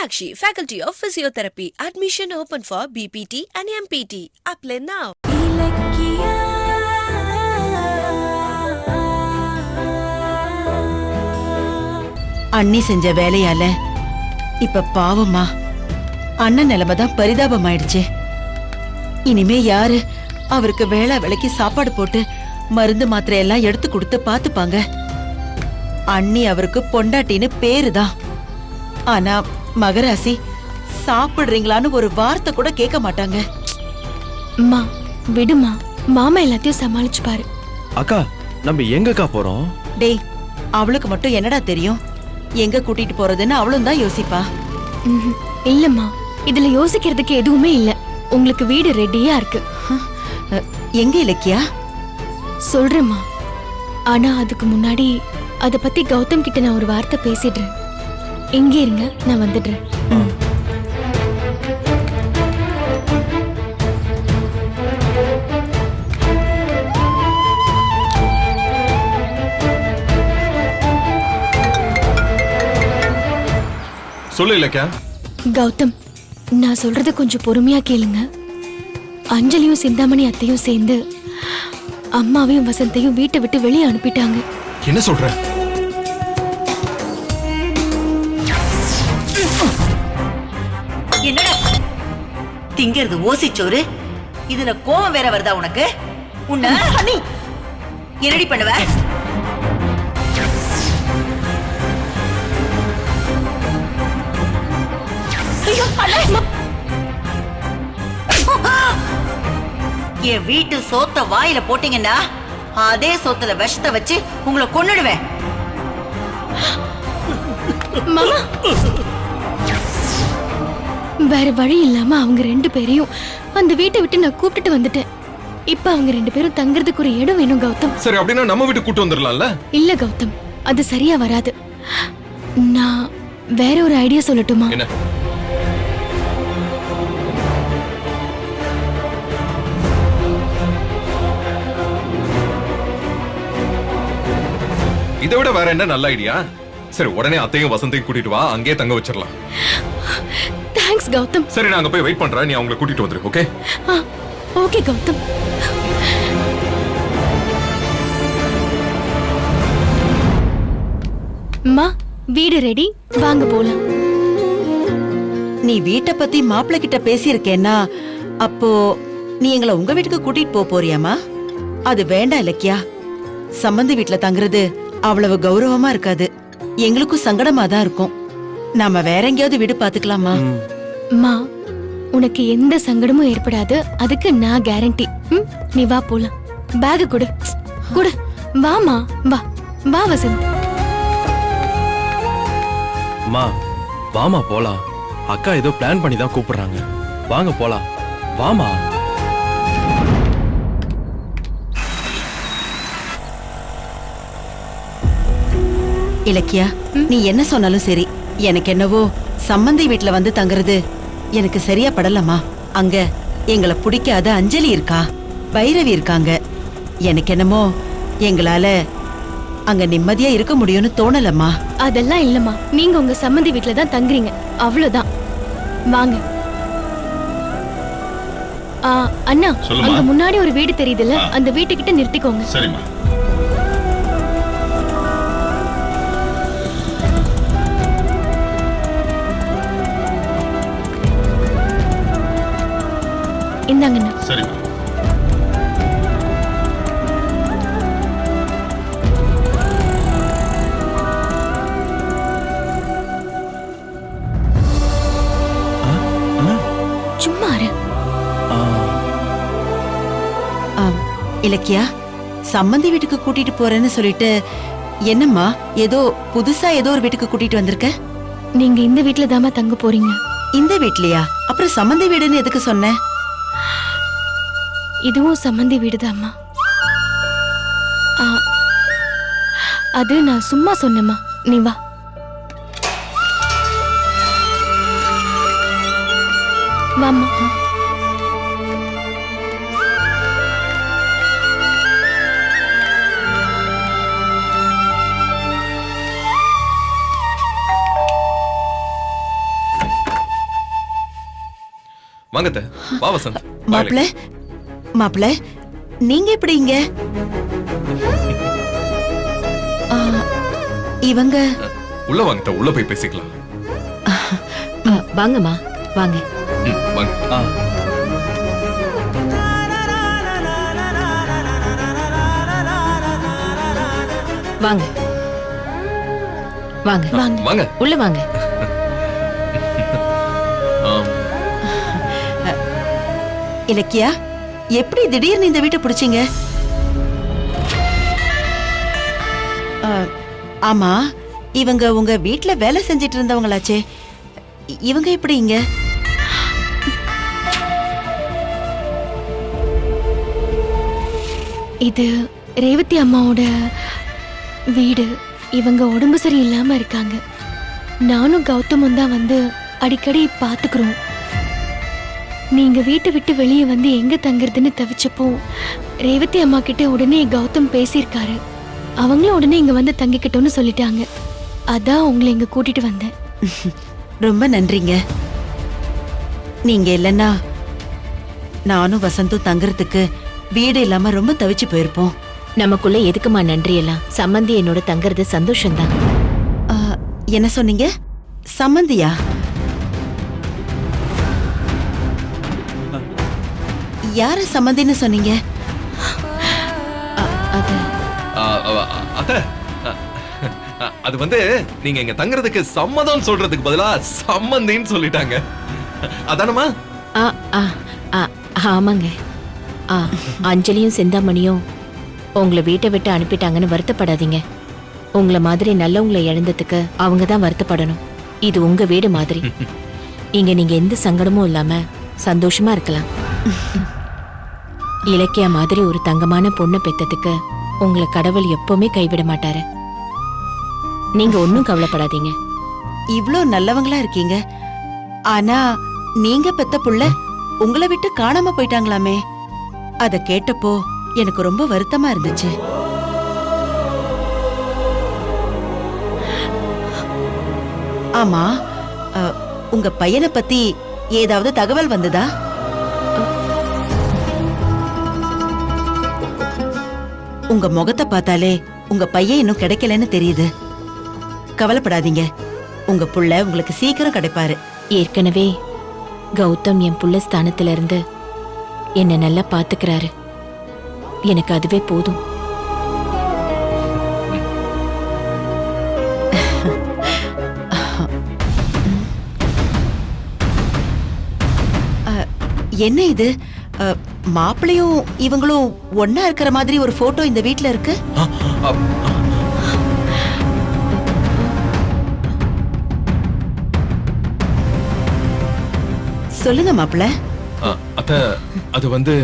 Meenakshi, Faculty of Physiotherapy. Admission open for BPT and MPT. Apply now. அண்ணி செஞ்ச வேலையால இப்ப பாவமா அண்ணன் நிலைமைதான் பரிதாபமாயிடுச்சு. இனிமே யாரு அவருக்கு வேளா வேலைக்கு சாப்பாடு போட்டு மருந்து மாத்திரை எல்லாம் எடுத்து கொடுத்து பாத்துப்பாங்க? அண்ணி அவருக்கு பொண்டாட்டின்னு பேருதான். ஆனா மகராசி சாப்பிடுறீங்களான்னு ஒரு வார்த்தை கூட கேட்க மாட்டாங்க. அம்மா விடுமா, மாமா எல்லாத்தையும் சமாளிச்சு பாரு. அக்கா நம்ம எங்கக்கா போறோம்? டேய், அவளுக்கு மட்டும் என்னடா தெரியும்? எங்க கூட்டிட்டு போறதுன்னு அவளும் தான் யோசிப்பா. இல்லம்மா, இதுல யோசிக்கிறதுக்கு எதுவுமே இல்ல. உங்களுக்கு வீடு ரெடியா இருக்கு. எங்க இலக்கியா? சொல்றேம்மா, ஆனா அதுக்கு முன்னாடி அத பத்தி கௌதம் கிட்ட நான் ஒரு வார்த்தை பேசிடுறேன். எங்க இருங்க, நான் வந்துடுறேன். சொல்லு இலக்கியா. கௌதம், நான் சொல்றத கொஞ்சம் பொறுமையா கேளுங்க. அஞ்சலியும் சிந்தாமணி அத்தையும் சேர்ந்து அம்மாவையும் வசந்தையும் வீட்டை விட்டு வெளியே அனுப்பிட்டாங்க. என்ன சொல்ற? என்னடா திங்கிறது ஓசிச்சோறு? இதுல கோவம் வேற வருதா உனக்கு? உன்ன என்னடி பண்ணுவ? என் வீட்டு சோத்த வாயில போட்டீங்கன்னா அதே சோத்துல விஷத்தை வச்சு உங்களை கொன்னுடுவேன். மாமா, வேற வழி இல்லாம அவங்க ரெண்டு பேரையும் அந்த வீட்டை விட்டு நான் கூப்பிட்டுட்டு வந்துட்டேன். இப்ப அவங்க ரெண்டு பேரும் தங்கறதுக்கு ஒரு இடம் வேணும் கௌதம். சரி, அப்படின்னா நம்ம வீட்டு கூட்டு வந்துடலாம்ல? இல்ல கௌதம், அது சரியா வராது. நான் வேற ஒரு ஐடியா சொல்லட்டுமா? என்ன? இதை விட வேற என்ன நல்ல ஐடியா? சரி, உடனே அத்தையும் வசந்தையும் கூட்டிட்டு வா, அங்கேயே தங்க வச்சிடலாம். தேங்க்ஸ் கௌதம். சரி, நான் அங்க போய் வெயிட் பண்றேன், நீ அவங்களை கூட்டிட்டு வந்துரு. ஓகே? ஓகே கௌதம். அம்மா, வீடு ரெடி, வாங்க போலாம். நீ வீட்டை பத்தி மாப்பிள்ள கிட்ட பேசியிருக்கேன்னா அப்போ நீ எங்களை உங்க வீட்டுக்கு கூட்டிட்டு போறியாமா? அது வேண்டாம் இலக்கியா. சம்பந்தி வீட்டுல தங்குறது அவ்வளவு கௌரவமா இருக்காது. எங்களுக்கும் சங்கடமா தான் இருக்கும். நாம வேற எங்கேயாவது வீடு பாத்துக்கலாமா? அம்மா, உனக்கு எந்த சங்கடமும் ஏற்படாது, அதுக்கு நான் கேரண்டி. நீ வா போலாம். பேக் கொடு கொடு. வாமா, வா வா வசந்த். அம்மா வாமா போலாம். அக்கா ஏதோ பிளான் பண்ணி தான் கூப்பிடுறாங்க. வாங்க போலாம். வாமா. இலக்கியா, நீ என்ன சொன்னாலும் சரி, எனக்கு என்னவோ சம்பந்தி வீட்டுல வந்து தங்குறது எனக்கு சரியா படலமா. அங்க எங்களை பிடிக்காத அஞ்சலி இருக்கா, பைரவி இருக்காங்க. எனக்கு என்னமோ எங்களால அங்க நிம்மதியா இருக்க முடியும்னு தோணலம்மா. அதெல்லாம் இல்லம்மா, நீங்க உங்க சம்பந்தி வீட்டுல தான் தங்குறீங்க, அவ்வளவுதான். வாங்க. அண்ணா, அங்க முன்னாடி ஒரு வீடு தெரியுதுல்ல, அந்த வீட்டுக்கிட்ட நிறுத்திக்கோங்க. சரிம்மா. இந்தாங்கண்ணா. சரிம்மா. சும்மா இரு. இலக்கியா, சம்பந்தி வீட்டுக்கு கூட்டிட்டு போறேன்னு சொல்லிட்டு என்னம்மா ஏதோ புதுசா ஏதோ ஒரு வீட்டுக்கு கூட்டிட்டு வந்திருக்க? நீங்க இந்த வீட்டுல தாமா தங்க போறீங்க. இந்த வீட்லயா? அப்புறம் சம்பந்தி வீடுன்னு எதுக்கு சொன்ன? இதுவும் சம்பந்தி வீடுதாம்மா. அது நான் சும்மா சொன்னேம்மா. நீ வா. வாம்மா. வாங்க அத்தை. வா வசந்த். வா மாப்பிள இலக்கியா. மாப்பிள நீங்க எப்படி இங்க ஆ, இவங்க உள்ள வாங்க அத்தை, உள்ள போய் பேசிக்கலாம். வாங்கம்மா வாங்க. வாங்க. ஆ வாங்க வாங்க வாங்க வாங்க. உள்ள வாங்க. ஆம். இலக்கியா எப்படி திடீர்னு இந்த வீட்டை பிடிச்சீங்க ஆமா இவங்க உங்க வீட்ல வேலை செஞ்சிட்டு இருந்தவங்களாச்சே இவங்க எப்படி இங்க இது ரேவதி அம்மாவோட வீடு. இவங்க உடம்பு சரியில்லாம இருக்காங்க. நானும் கௌதமும் தான் வந்து அடிக்கடி பாத்துக்கிறோம். நீங்க வீட்டை விட்டு வெளியே வந்து எங்க தங்குறதுன்னு தவிச்சப்போ ரேவதி அம்மா கிட்ட உடனே கௌதம் பேசியிருக்காரு. அவங்களும் உடனே இங்க வந்து தங்கிக்கிட்டோன்னு சொல்லிட்டாங்க. அதான் உங்களை இங்க கூட்டிட்டு வந்தேன். ரொம்ப நன்றிங்க நீங்க இல்லைன்னா நானும் வசந்தும் தங்குறதுக்கு வீடு இல்லாம ரொம்ப தவிச்சு போயிருப்போம். நமக்குள்ள எதுக்குமா நன்றி எல்லாம்? சம்மந்தி என்னோட தங்கறது சந்தோஷம்தான். ஆ, என்ன சொன்னீங்க சம்மந்தியா யார சம்மந்தின்னு சொன்னீங்க அது அத்தை, அது வந்து நீங்க இங்க தங்குறதுக்கு சம்மதம் சொல்றதுக்கு பதிலா சம்மந்தின்னு சொல்லிட்டாங்க. அதானமா? ஆ, ஆ, ஆ, ஆமாங்க. ஆ, அஞ்சலியும் சிந்தாமணியும் உங்களை வீட்டை விட்டு அனுப்பிட்டாங்கன்னு வருத்தப்படாதீங்க. உங்களை மாதிரி நல்லவங்களை இழந்ததுக்கு அவங்க தான் வருத்தப்படணும். இது உங்க வீடு மாதிரி. இங்க நீங்க எந்த சங்கடமும் இல்லாம சந்தோஷமா இருக்கலாம். இலக்கியா மாதிரி ஒரு தங்கமான பொண்ணை பெத்ததுக்கு உங்களை கடவுள் எப்பவுமே கைவிட மாட்டாரு. நீங்க ஒன்னும் கவலைப்படாதீங்க. இவ்ளோ நல்லவங்களா இருக்கீங்க ஆனா நீங்க பெத்த புள்ள உங்களை விட்டு காணாம போயிட்டாங்களாமே அத கேட்டப்போ எனக்கு ரொம்ப வருத்தமா இருந்துச்சு. ஆமா உங்க பையனை பத்தி ஏதாவது தகவல் வந்ததா? உங்க முகத்தை பார்த்தாலே உங்க பையன் இன்னும் கிடைக்கலன்னு தெரியுது. கவலைப்படாதீங்க உங்க புள்ள உங்களுக்கு சீக்கிரம் கிடைப்பாரு. ஏற்கனவே கௌதம் என் புள்ள ஸ்தானத்துல இருந்து என்ன நல்லா பாத்துக்கிறாரு. எனக்கு அதுவே போதும். என்ன இது மாப்பிளையும் இவங்களும் ஒன்னா இருக்கிற மாதிரி ஒரு போட்டோ இந்த வீட்ல இருக்கு. சொல்லுங்க மாப்பிள்ள. அத்தை, அது வந்து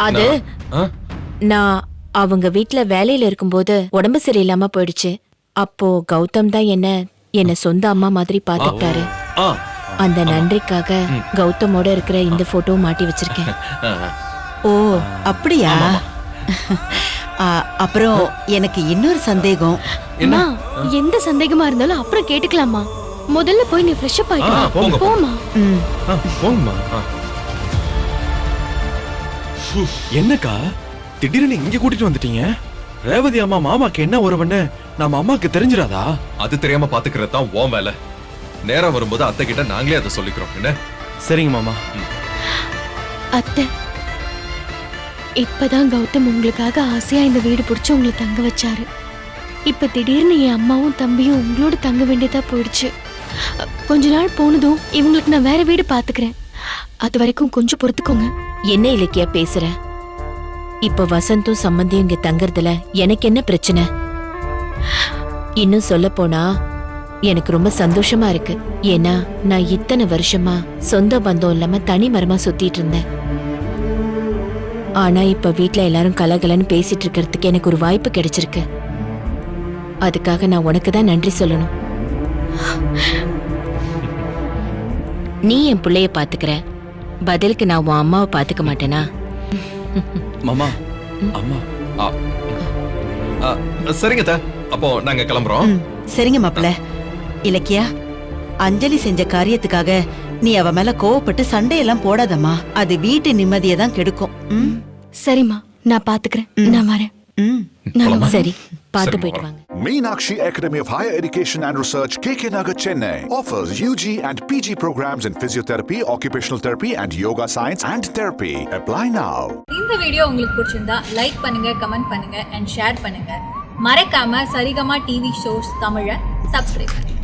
அது ஆ? நான் அவங்க வீட்ல வேலையில இருக்கும்போது உடம்பு சரியில்லாம போயிடுச்சு. அப்போ கௌதம் தான் என்ன சொந்த அம்மா மாதிரி பாத்துக்கிட்டாரு. ஆ. அந்த நன்றிக்காக கௌதமோட இருக்கிற இந்த போட்டோ மாட்டி வச்சிருக்கேன். ஓ அப்படியா? அப்புறம் எனக்கு இன்னொரு சந்தேகம். அம்மா, எந்த சந்தேகமா இருந்தாலும் அப்புறம் கேட்டுக்கலாமா? முதல்ல போய் நீ ஃப்ரெஷ் அப் போங்க, ஆயிட்டு போங்க. போமா. ம், போங்கம்மா. என்னக்கா திடீர்னு இங்க கூட்டிட்டு வந்துட்டீங்க? ரேவதி அம்மா மாமாக்கு என்ன உறவுன்னு நம்ம அம்மாக்கு தெரிஞ்சிராதா? அது தெரியாம பாத்துக்கிறது தான் உன் வேலை. நேரம் வரும்போது அத்தை கிட்ட நாங்களே அதை சொல்லிக்கிறோம். என்ன? சரிங்க மாமா. அத்தை, இப்பதான் கௌதம் உங்களுக்காக ஆசையா இந்த வீடு பிடிச்சு உங்களை தங்க வச்சாரு. இப்ப திடீர்னு என் அம்மாவும் தம்பியும் உங்களோட தங்க வேண்டியதா போயிடுச்சு. கொஞ்ச நாள் போனதும் இவங்களுக்கு நான் வேற வீடு பாத்துக்கிறேன். அது வரைக்கும் கொஞ்சம் பொறுத்துக்கோங்க. என்ன இலக்கியா பேசுற? இப்ப வசந்தும் சம்மந்தியும் இங்க தங்கறதுல எனக்கு என்ன பிரச்சனை? இன்னும் சொல்ல போனா எனக்கு ரொம்ப சந்தோஷமா இருக்கு. ஏன்னா நான் இத்தனை வருஷமா சொந்த பந்தம் இல்லாம தனி மரமா சுத்திட்டு இருந்தேன். ஆனா இப்ப வீட்ல எல்லாரும் கலகலன்னு பேசிட்டு இருக்கிறதுக்கு எனக்கு ஒரு வாய்ப்பு கிடைச்சிருக்கு. அதுக்காக நான் உனக்கு தான் நன்றி சொல்லணும். நீ என் பிள்ளைய பாத்துக்கிற, பதிலுக்கு நான் உன் அம்மாவை பாத்துக்க மாட்டேனா? மாமா அம்மா சரிங்க அத்தை, அப்போ நாங்க கிளம்புறோம். ம், சரிங்க மாப்பிள்ள. இலக்கியா அஞ்சலி செஞ்ச காரியத்துக்காக நீ அவ மேல கோவப்பட்டு சண்டையெல்லாம் போடாதம்மா. அது வீட்டு நிம்மதியை தான் கெடுக்கும். ம்? சரிம்மா, நான் பாத்துக்கிறேன். நான் வரேன். ம். நான் சரி பார்த்து சரிம்மா, போயிட்டு வாங்க. Meenakshi Academy of Higher Education and Research, KK Nagar, Chennai offers UG and PG programs in physiotherapy, occupational therapy and yoga science and therapy. Apply now. இந்த வீடியோ உங்களுக்கு பிடிச்சிருந்தா லைக் பண்ணுங்க, கமெண்ட் பண்ணுங்க அண்ட் ஷேர் பண்ணுங்க. மறக்காம Saregama TV shows தமிழை subscribe பண்ணுங்க.